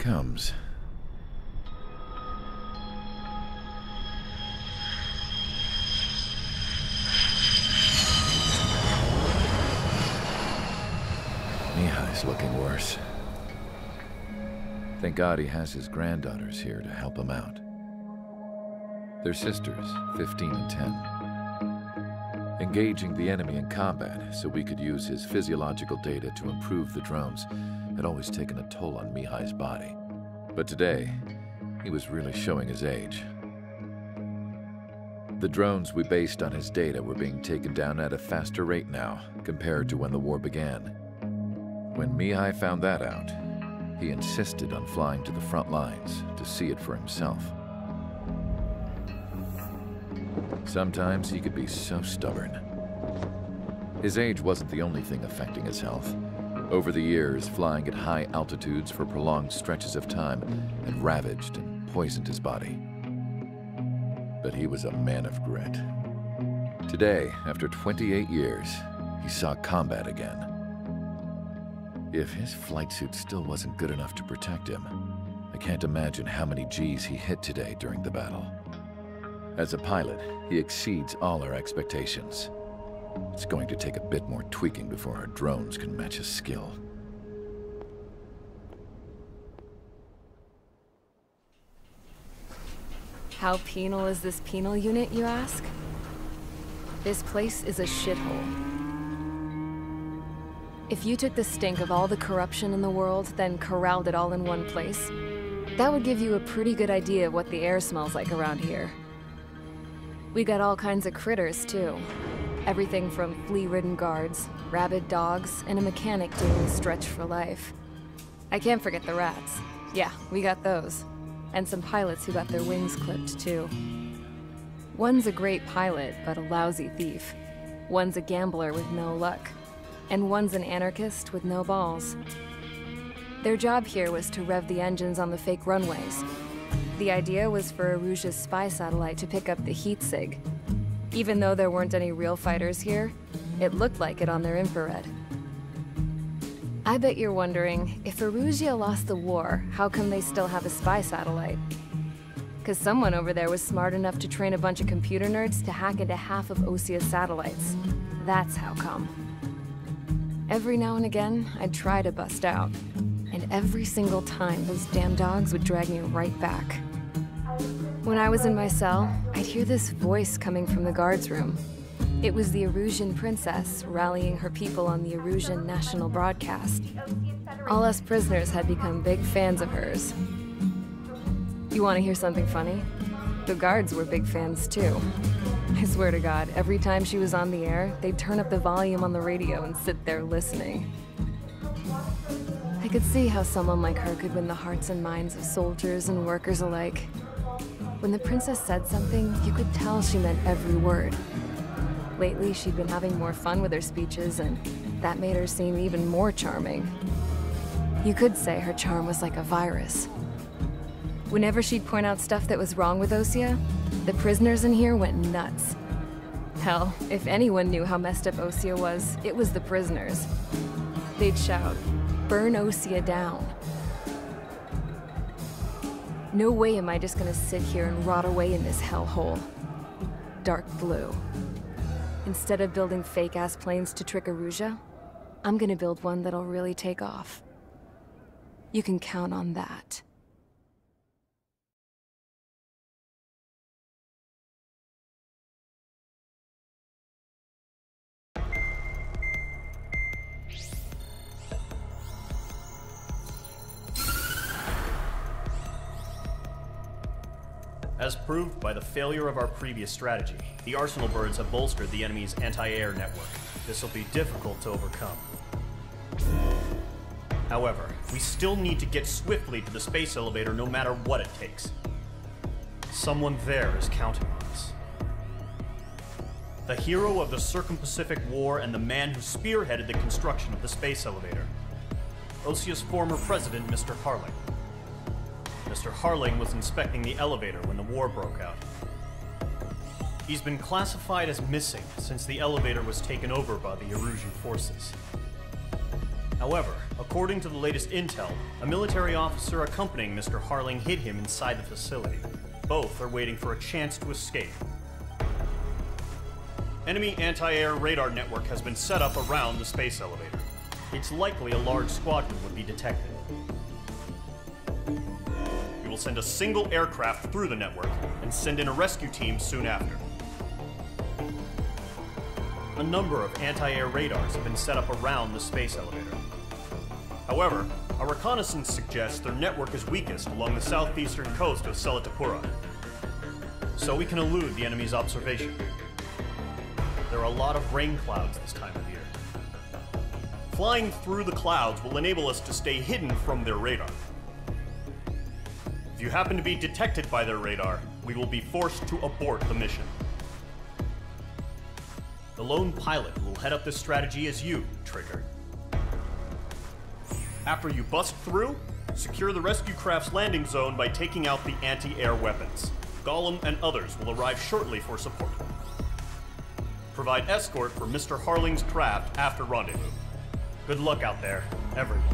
comes. Mihai's looking worse. Thank God he has his granddaughters here to help him out. They're sisters, 15 and 10. Engaging the enemy in combat so we could use his physiological data to improve the drones had always taken a toll on Mihai's body. But today, he was really showing his age. The drones we based on his data were being taken down at a faster rate now compared to when the war began. When Mihai found that out, he insisted on flying to the front lines to see it for himself. Sometimes he could be so stubborn. His age wasn't the only thing affecting his health. Over the years, flying at high altitudes for prolonged stretches of time had ravaged and poisoned his body. But he was a man of grit. Today, after 28 years, he saw combat again. If his flight suit still wasn't good enough to protect him, I can't imagine how many Gs he hit today during the battle. As a pilot, he exceeds all our expectations. It's going to take a bit more tweaking before our drones can match his skill. How penal is this penal unit, you ask? This place is a shithole. If you took the stink of all the corruption in the world, then corralled it all in one place, that would give you a pretty good idea of what the air smells like around here. We got all kinds of critters, too. Everything from flea-ridden guards, rabid dogs, and a mechanic doing a stretch for life. I can't forget the rats. Yeah, we got those. And some pilots who got their wings clipped, too. One's a great pilot, but a lousy thief. One's a gambler with no luck. And one's an anarchist with no balls. Their job here was to rev the engines on the fake runways. The idea was for Aruja's spy satellite to pick up the heat sig. Even though there weren't any real fighters here, it looked like it on their infrared. I bet you're wondering, if Aruja lost the war, how come they still have a spy satellite? Because someone over there was smart enough to train a bunch of computer nerds to hack into half of Osia's satellites. That's how come. Every now and again, I'd try to bust out. And every single time, those damn dogs would drag me right back. When I was in my cell, I'd hear this voice coming from the guards room. It was the Arusian princess rallying her people on the Arusian national broadcast. All us prisoners had become big fans of hers. You want to hear something funny? The guards were big fans too. I swear to God, every time she was on the air, they'd turn up the volume on the radio and sit there listening. I could see how someone like her could win the hearts and minds of soldiers and workers alike. When the princess said something, you could tell she meant every word. Lately, she'd been having more fun with her speeches, and that made her seem even more charming. You could say her charm was like a virus. Whenever she'd point out stuff that was wrong with Osia, the prisoners in here went nuts. Hell, if anyone knew how messed up Osia was, it was the prisoners. They'd shout, "Burn Osia down." No way am I just gonna sit here and rot away in this hellhole. Dark blue. Instead of building fake-ass planes to trick Aruja, I'm gonna build one that'll really take off. You can count on that. As proved by the failure of our previous strategy, the Arsenal birds have bolstered the enemy's anti-air network. This will be difficult to overcome. However, we still need to get swiftly to the space elevator no matter what it takes. Someone there is counting on us. The hero of the Circum-Pacific War and the man who spearheaded the construction of the space elevator. Osia's former president, Mr. Harling. Mr. Harling was inspecting the elevator when the war broke out. He's been classified as missing since the elevator was taken over by the Erusian forces. However, according to the latest intel, a military officer accompanying Mr. Harling hid him inside the facility. Both are waiting for a chance to escape. Enemy anti-air radar network has been set up around the space elevator. It's likely a large squadron would be detected. We will send a single aircraft through the network and send in a rescue team soon after. A number of anti-air radars have been set up around the space elevator. However, our reconnaissance suggests their network is weakest along the southeastern coast of Selatapura, so we can elude the enemy's observation. There are a lot of rain clouds this time of year. Flying through the clouds will enable us to stay hidden from their radar. If you happen to be detected by their radar, we will be forced to abort the mission. The lone pilot who will head up this strategy is you, Trigger. After you bust through, secure the rescue craft's landing zone by taking out the anti-air weapons. Gollum and others will arrive shortly for support. Provide escort for Mr. Harling's craft after rendezvous. Good luck out there, everyone.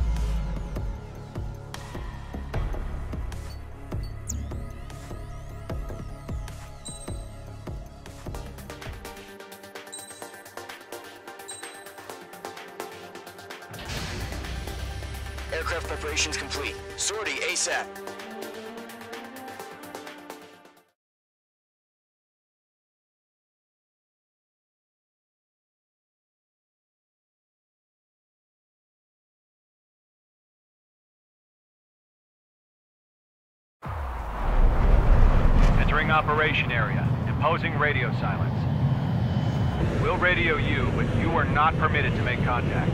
Aircraft preparations complete. Sortie ASAP. Entering operation area. Imposing radio silence. We'll radio you, but you are not permitted to make contact.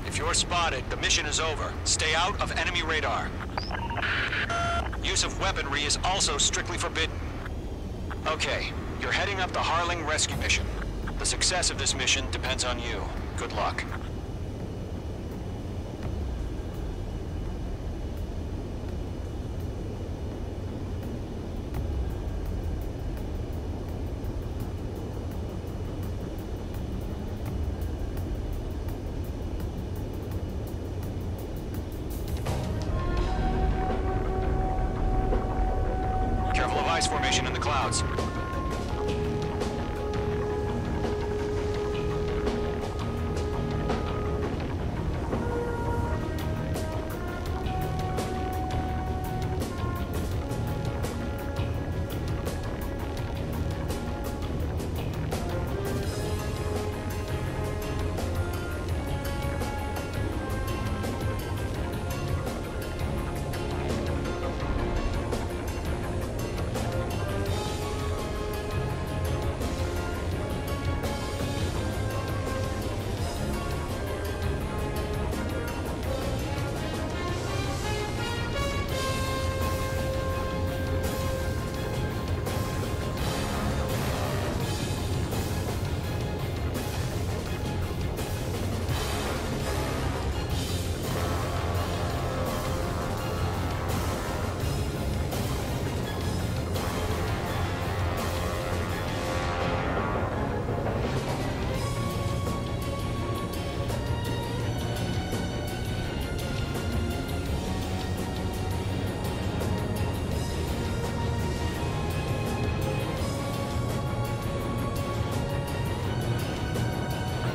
If you're spotted, the mission is over. Stay out of enemy radar. Use of weaponry is also strictly forbidden. Okay, you're heading up the Harling rescue mission. The success of this mission depends on you. Good luck. Ice formation in the clouds.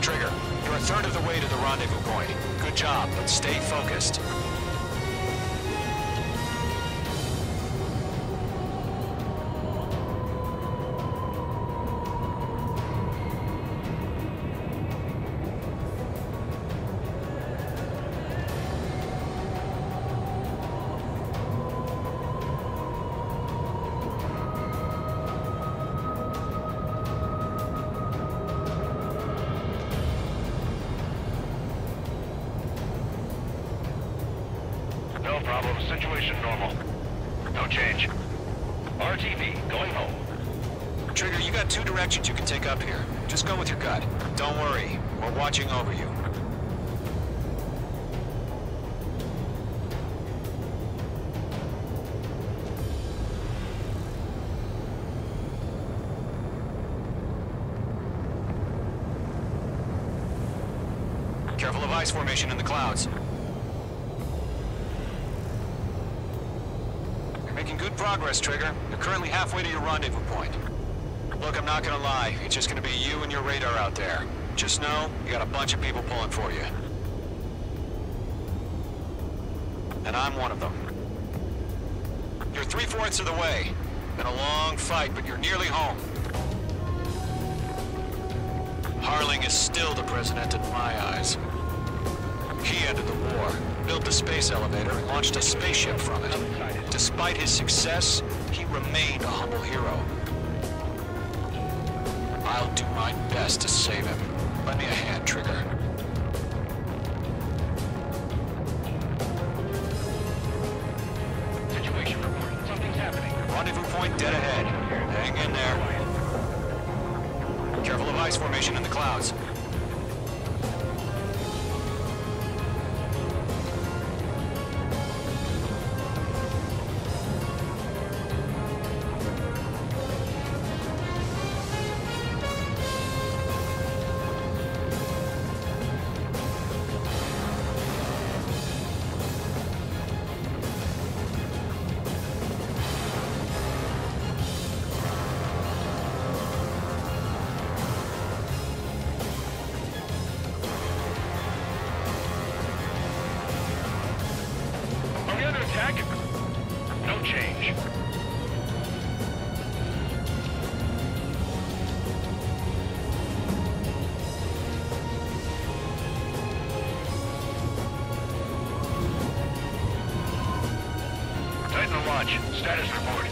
Trigger, you're a third of the way to the rendezvous point. Good job, but stay focused. No problem. Situation normal. No change. RTV, going home. Trigger, you got two directions you can take up here. Just go with your gut. Don't worry, we're watching over you. ice formation in the clouds. You're making good progress, Trigger. You're currently halfway to your rendezvous point. Look, I'm not gonna lie. It's just gonna be you and your radar out there. Just know, you got a bunch of people pulling for you. And I'm one of them. You're 3/4 of the way. Been a long fight, but you're nearly home. Harling is still the president in my eyes. He ended the war, built the space elevator, and launched a spaceship from it. Despite his success, he remained a humble hero. I'll do my best to save him. Lend me a hand, Trigger. Situation report. Something's happening. Rendezvous point dead ahead. Hang in there. Careful of ice formation in the clouds. Are we under attack? No change. Titan to launch. Status report.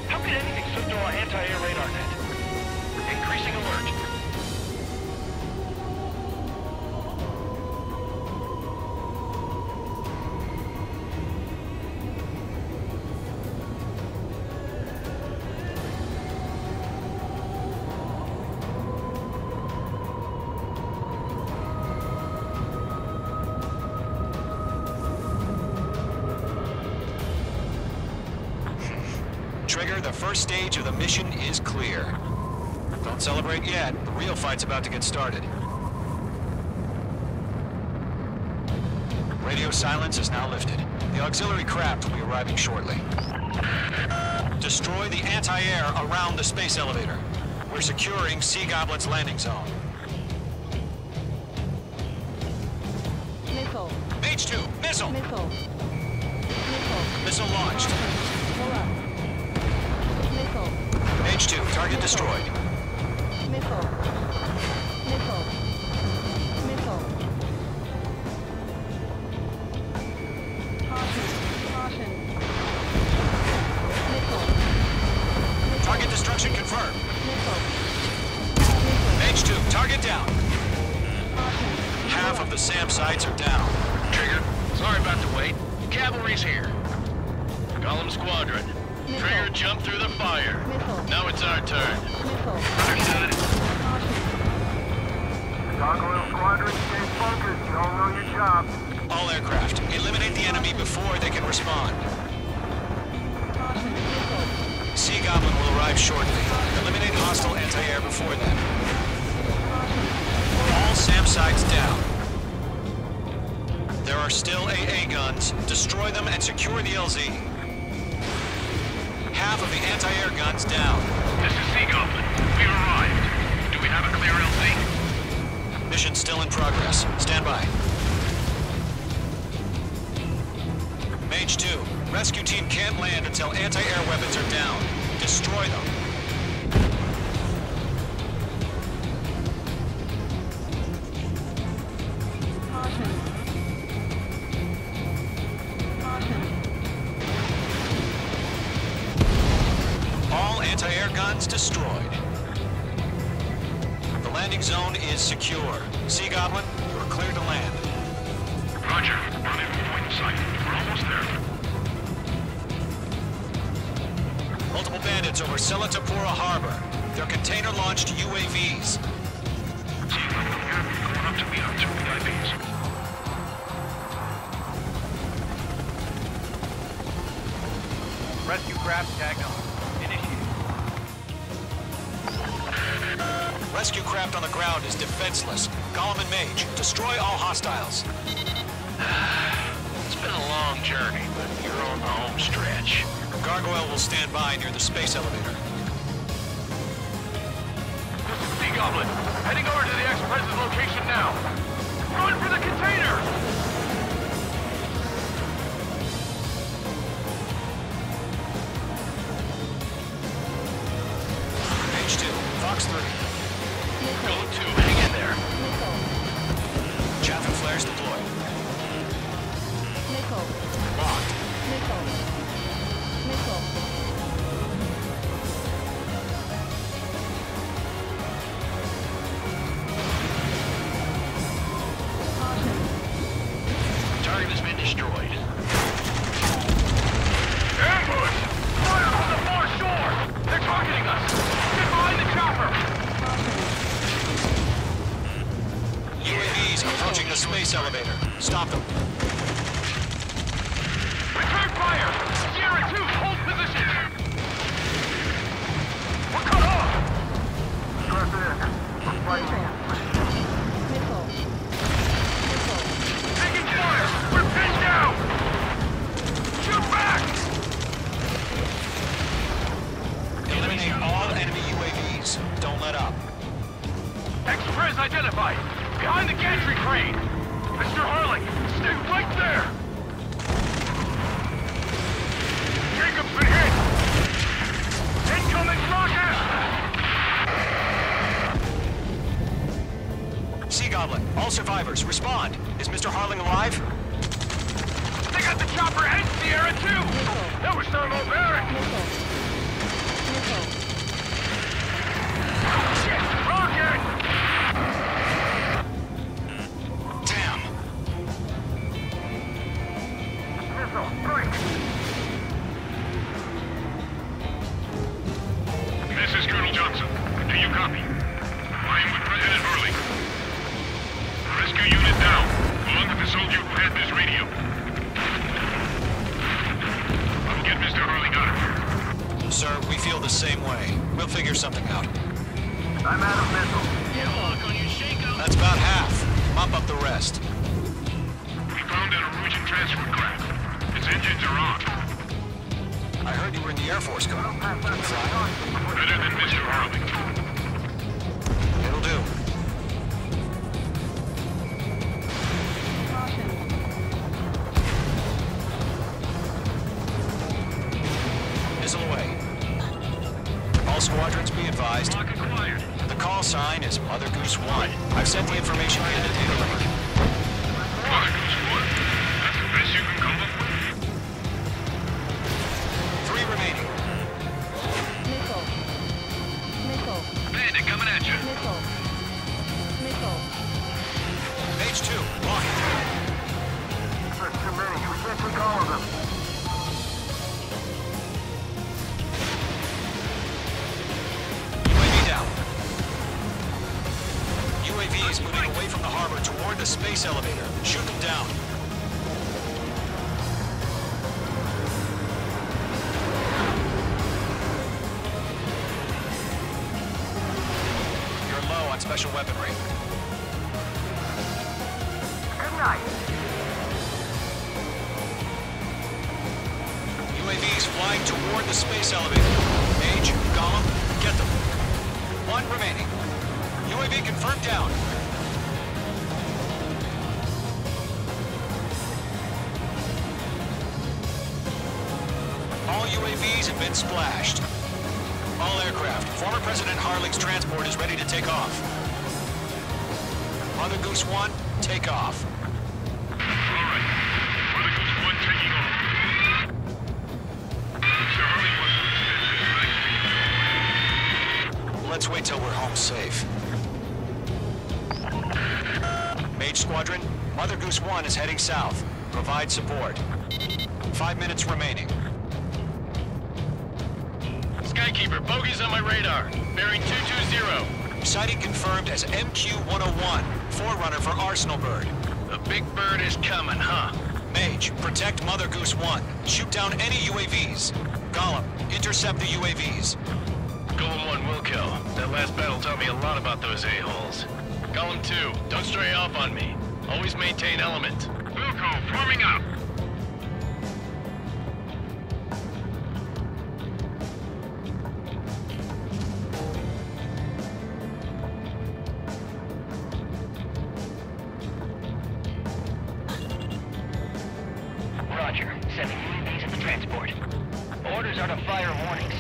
How could anything slip through our anti-air radar net? Increasing alert. Trigger, the first stage of the mission is clear. Don't celebrate yet. The real fight's about to get started. Radio silence is now lifted. The auxiliary craft will be arriving shortly. Destroy the anti-air around the space elevator. We're securing Sea Goblin's landing zone. Missile. Mage 2, missile! Missile. Missile. Missile launched. Pull up. Missile. Mage 2, target destroyed. Missile. Missile. Missile. Caution. Caution. Missile. Target destruction confirmed. Missile. Missile. Mage 2, target down. Caution. Half of the SAM sites are down. Trigger, sorry about the wait. Cavalry's here. Column Squadron. Missile. Trigger jumped through the fire. Missile. Now it's our turn. Missile. Understood. Caution. Gargoyle Squadron, stay focused. You all know your job. All aircraft, eliminate the enemy before they can respond. Caution. Missile. Sea Goblin will arrive shortly. Eliminate hostile anti-air before then. All SAM sites down. There are still AA guns. Destroy them and secure the LZ. Half of the anti-air guns down. This is Sea Goblin. We've arrived. Do we have a clear LZ? Mission still in progress. Stand by. Mage 2, rescue team can't land until anti-air weapons are down. Destroy them. Caution. Caution. All anti-air guns destroyed. The landing zone is secure. Sea Goblin, you are cleared to land. Roger. Rendezvous point in sight. We're almost there. Multiple bandits over Selatapura Harbor. They're container-launched UAVs. Sea Goblin here. Going up to meet our two VIPs. Rescue craft tagged on. Initiate. Rescue craft on the ground is defenseless. Gollum and Mage, destroy all hostiles. It's been a long journey, but you're on the home stretch. Gargoyle will stand by near the space elevator. This is Sea Goblin. Heading over to the ex-president's location now. Run for the container! Page 2, Fox 3. Go 2, hang in there. Chaff and flares deployed. Locked. Target has been destroyed. Ambush! Fire from the far shore! They're targeting us! Get behind the chopper! UAVs approaching the space elevator. Stop them. Return fire! Sierra 2, hold position! We're cut off! President, I'm fighting. Taking fire! We're pinned down! Shoot back! Eliminate all enemy UAVs. Don't let up. Ex-Prez identified! Behind the gantry crane! Mr. Harling, stay right there! Jacob's been hit! Incoming rocket! Sea Goblin, all survivors, respond. Is Mr. Harling alive? They got the chopper and Sierra too! That was thermobaric! Shit! Rocket! Damn. Missile, break. This is Colonel Johnson. Do you copy? I am with President Harling. Rescue unit down. Along with the soldier who had this radio. I'll get Mr. Harling out of here. Sir, we feel the same way. We'll figure something out. I'm out of missile. That's about half. Mop up the rest. We found a Norwegian transfer craft. Its engines are on. I heard you were in the Air Force, Colonel. Better than Mr. Harling. It'll do. Missile away. All squadrons be advised. Lock acquired. The call sign is Mother Goose 1. I've sent the information via the data link. Mother Goose 1. That's the best you can come up with? 3 remaining. Bandit coming at you. Page 2, locked. There's too many. We can't take all of them. UAV down. UAV is moving away from the harbor toward the space elevator. Shoot them down. You're low on special weaponry. Good night. UAVs flying toward the space elevator. Mage, Gollum, get them. 1 remaining. UAV confirmed down. All UAVs have been splashed. All aircraft, former President Harling's transport is ready to take off. Mother Goose 1, take off. All right. Mother Goose 1 taking off. Mr. Harling was Let's wait till we're home safe. Mage Squadron, Mother Goose 1 is heading south. Provide support. 5 minutes remaining. Skykeeper, bogeys on my radar. Bearing 220. Sighting confirmed as MQ-101, forerunner for Arsenal Bird. The big bird is coming, huh? Mage, protect Mother Goose 1. Shoot down any UAVs. Gollum, intercept the UAVs. Golem 1 will kill. That last battle taught me a lot about those a-holes. Column 2, don't stray off on me. Always maintain element. Wilco, forming up. Roger. Sending UAVs at the transport. Orders are to fire warnings.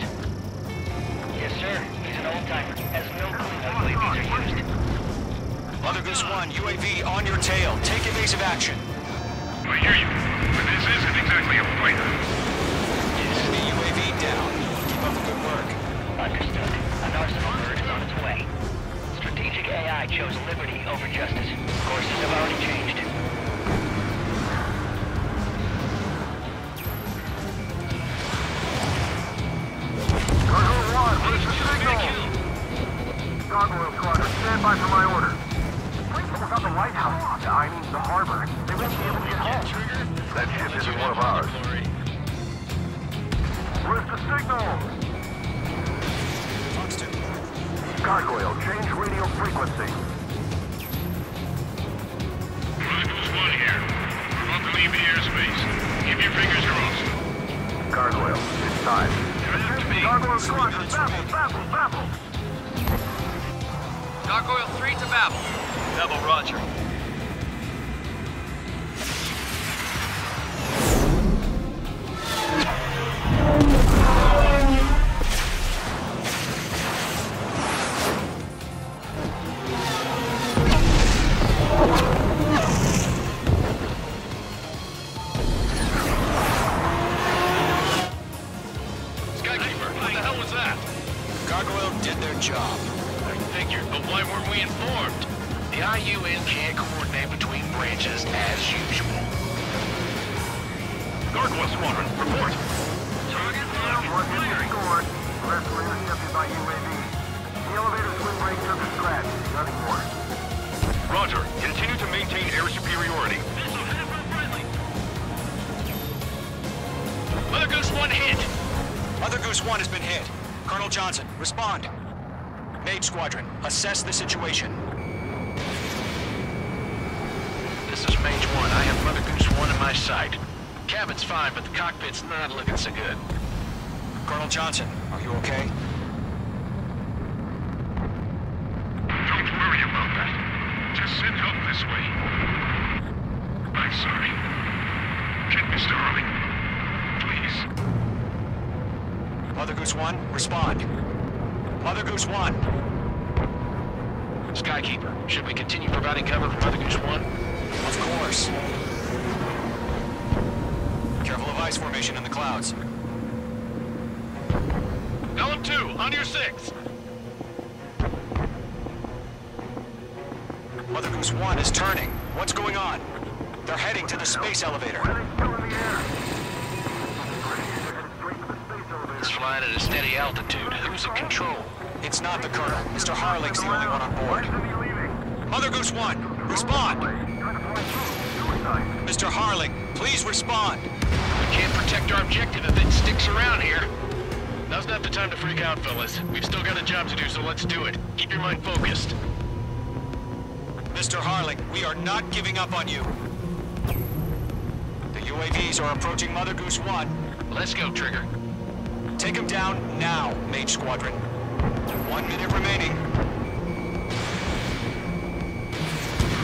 Yes, sir. He's an old-timer. Has no clue how UAVs are used. Mother Goose 1, UAV on your tail. Take evasive action. I hear you, but this isn't exactly a fighter. Enemy UAV down. Keep up the good work. Understood. An arsenal bird is on its way. Strategic AI chose liberty over justice. Courses have already changed. Cargo 1, where's the signal? Gargoyle Squadron, stand by for my order. What about the White House? I mean the harbor. They won't be able to get home. That ship isn't one of ours. Where's the signal? Gargoyle, change radio frequency. Mother Goose 1 here. We're about to leave the airspace. Keep your fingers crossed. Gargoyle, it's time. Gargoyle Squadron, Babel! Gargoyle 3 to Babel. Babel, roger. Skykeeper, what the hell was that? Gargoyle did their job. I figured, but why weren't we informed? The IUN can't coordinate between branches as usual. Gargoyle Squadron, report. Target down, one hit scored. The rest were intercepted by UAV. The elevator's wind break took a scratch. Nothing more. Roger, continue to maintain air superiority. Mother Goose 1 hit! Mother Goose 1 has been hit. Colonel Johnson, respond. Mage Squadron, assess the situation. This is Mage 1. I have Mother Goose 1 in my sight. Cabin's fine, but the cockpit's not looking so good. Colonel Johnson, are you okay? Don't worry about that. Just send help this way. I'm sorry. Get Mr. Harling. Please. Mother Goose 1, respond. Mother Goose 1. Skykeeper, should we continue providing cover for Mother Goose 1? Of course. Careful of ice formation in the clouds. Column 2, on your 6. Mother Goose 1 is turning. What's going on? They're heading to the space elevator. It's flying at a steady altitude. Who's in control? It's not the Colonel. Mr. Harling's the only one on board. Mother Goose 1, respond! Mr. Harling, please respond! We can't protect our objective if it sticks around here. Now's not the time to freak out, fellas. We've still got a job to do, so let's do it. Keep your mind focused. Mr. Harling, we are not giving up on you. The UAVs are approaching Mother Goose 1. Let's go, Trigger. Take them down now, Mage Squadron. 1 minute remaining.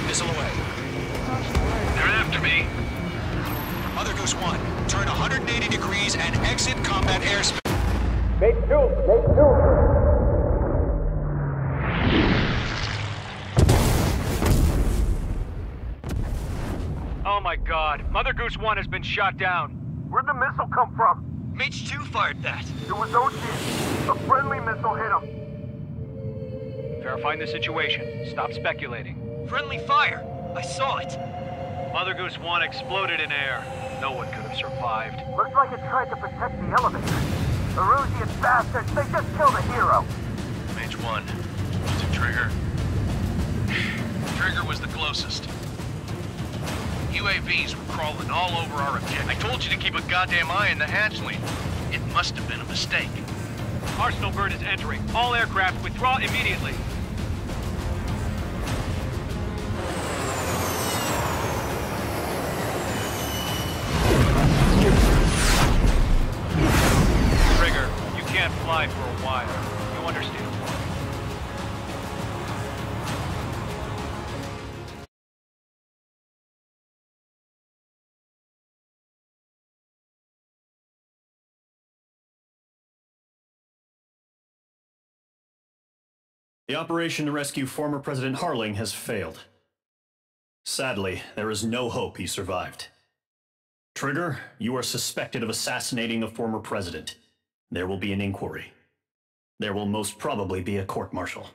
Missile away. They're after me. Mother Goose 1, turn 180 degrees and exit combat airspace. Oh my god. Mother Goose 1 has been shot down. Where'd the missile come from? Mage 2 fired that. It was Ocean. A friendly missile hit him. Verifying the situation. Stop speculating. Friendly fire. I saw it. Mother Goose 1 exploded in air. No one could have survived. Looks like it tried to protect the elevator. Erusian bastards, they just killed a hero. Mage 1. Was it Trigger? Trigger was the closest. UAVs were crawling all over our objective. I told you to keep a goddamn eye on the hatchling. It must have been a mistake. Arsenal bird is entering. All aircraft withdraw immediately. Trigger, you can't fly for a while. You understand? The operation to rescue former President Harling has failed. Sadly, there is no hope he survived. Trigger, you are suspected of assassinating the former president. There will be an inquiry. There will most probably be a court-martial.